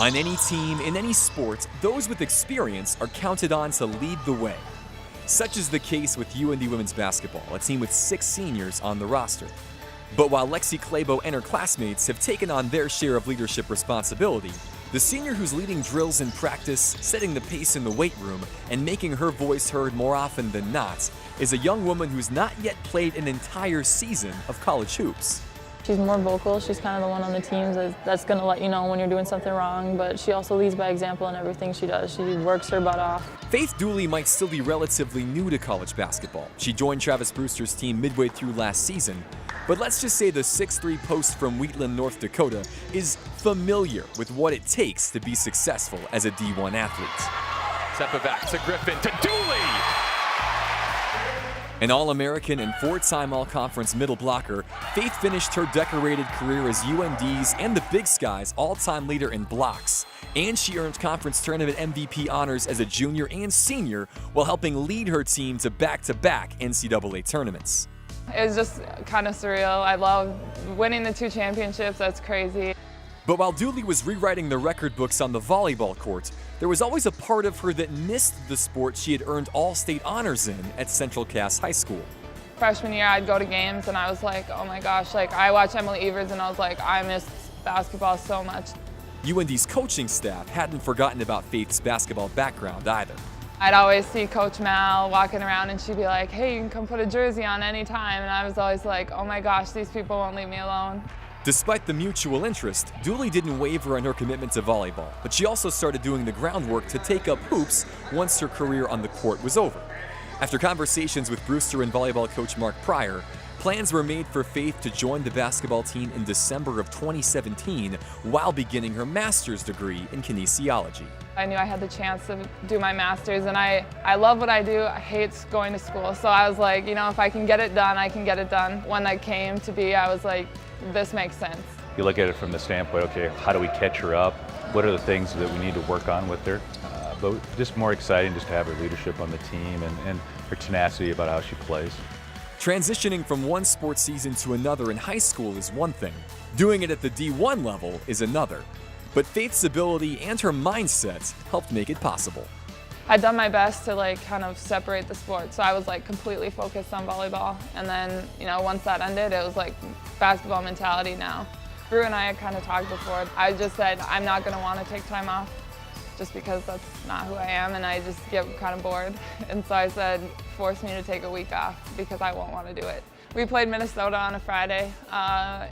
On any team, in any sport, those with experience are counted on to lead the way. Such is the case with UND women's basketball, a team with 6 seniors on the roster. But while Lexi Clabo and her classmates have taken on their share of leadership responsibility, the senior who's leading drills in practice, setting the pace in the weight room, and making her voice heard more often than not is a young woman who's not yet played an entire season of college hoops. She's more vocal. She's kind of the one on the teams that's going to let you know when you're doing something wrong, but she also leads by example in everything she does. She works her butt off. Faith Dooley might still be relatively new to college basketball. She joined Travis Brewster's team midway through last season, but let's just say the 6'3" post from Wheatland, North Dakota is familiar with what it takes to be successful as a D1 athlete. Step it back to Griffin, to Dooley! An All-American and 4-time All-Conference middle blocker, Faith finished her decorated career as UND's and the Big Sky's all-time leader in blocks. And she earned conference tournament MVP honors as a junior and senior while helping lead her team to back-to-back NCAA tournaments. It was just kind of surreal. I love winning the 2 championships. That's crazy. But while Dooley was rewriting the record books on the volleyball court, there was always a part of her that missed the sport she had earned all-state honors in at Central Cass High School. Freshman year, I'd go to games and I was like, oh my gosh, like I watched Emily Evers and I was like, I miss basketball so much. UND's coaching staff hadn't forgotten about Faith's basketball background either. I'd always see Coach Mal walking around and she'd be like, hey, you can come put a jersey on anytime. And I was always like, oh my gosh, these people won't leave me alone. Despite the mutual interest, Dooley didn't waver on her commitment to volleyball, but she also started doing the groundwork to take up hoops once her career on the court was over. After conversations with Brewster and volleyball coach Mark Pryor, plans were made for Faith to join the basketball team in December of 2017 while beginning her master's degree in kinesiology. I knew I had the chance to do my master's, and I love what I do. I hate going to school, so I was like, you know, if I can get it done, I can get it done. When that came to be, I was like, this makes sense. You look at it from the standpoint, okay, how do we catch her up? What are the things that we need to work on with her? But just more exciting just to have her leadership on the team and her tenacity about how she plays. Transitioning from one sports season to another in high school is one thing. Doing it at the D1 level is another. But Faith's ability and her mindset helped make it possible. I'd done my best to like kind of separate the sports, so I was like completely focused on volleyball. And then, you know, once that ended, it was like basketball mentality now. Brew and I had kind of talked before. I just said I'm not going to want to take time off just because that's not who I am and I just get kind of bored. And so I said, force me to take a week off because I won't want to do it. We played Minnesota on a Friday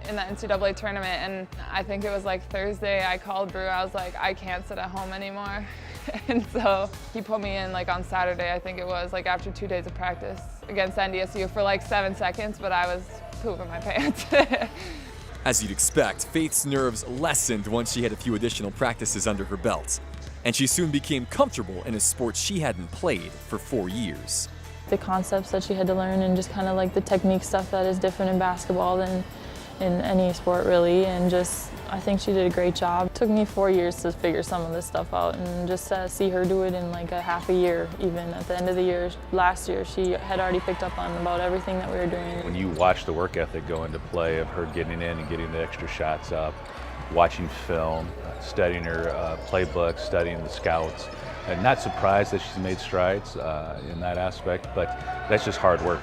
in the NCAA tournament, and I think it was like Thursday I called Brew. I was like, I can't sit at home anymore. And so he put me in like on Saturday, I think it was, like after 2 days of practice against NDSU for like 7 seconds, but I was pooping my pants. As you'd expect, Faith's nerves lessened once she had a few additional practices under her belt. And she soon became comfortable in a sport she hadn't played for 4 years. The concepts that she had to learn and just kind of like the technique stuff that is different in basketball than in any sport really, and just I think she did a great job. It took me 4 years to figure some of this stuff out, and just to see her do it in like a half a year, even at the end of the year, last year, she had already picked up on about everything that we were doing. When you watch the work ethic go into play of her getting in and getting the extra shots up, watching film, studying her playbook, studying the scouts, and not surprised that she's made strides in that aspect, but that's just hard work.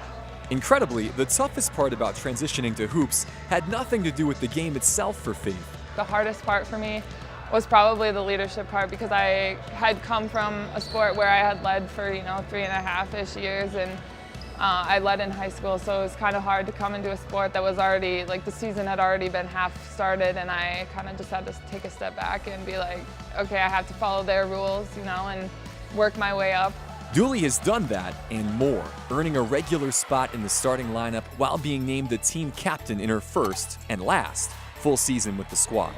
Incredibly, the toughest part about transitioning to hoops had nothing to do with the game itself for Faith. The hardest part for me was probably the leadership part because I had come from a sport where I had led for, you know, 3.5-ish years, and I led in high school, so it was kind of hard to come into a sport that was already, like the season had already been half started, and I kind of just had to take a step back and be like, okay, I have to follow their rules, you know, and work my way up. Dooley has done that and more, earning a regular spot in the starting lineup while being named the team captain in her first and last full season with the squad.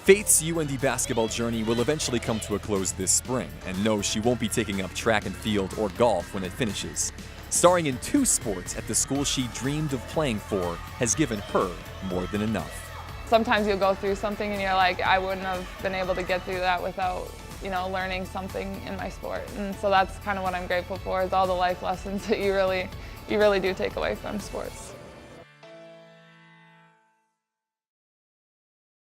Faith's UND basketball journey will eventually come to a close this spring, and no, she won't be taking up track and field or golf when it finishes. Starring in 2 sports at the school she dreamed of playing for has given her more than enough. Sometimes you'll go through something and you're like, I wouldn't have been able to get through that without, you know, learning something in my sport. And so that's kind of what I'm grateful for, is all the life lessons that you really do take away from sports.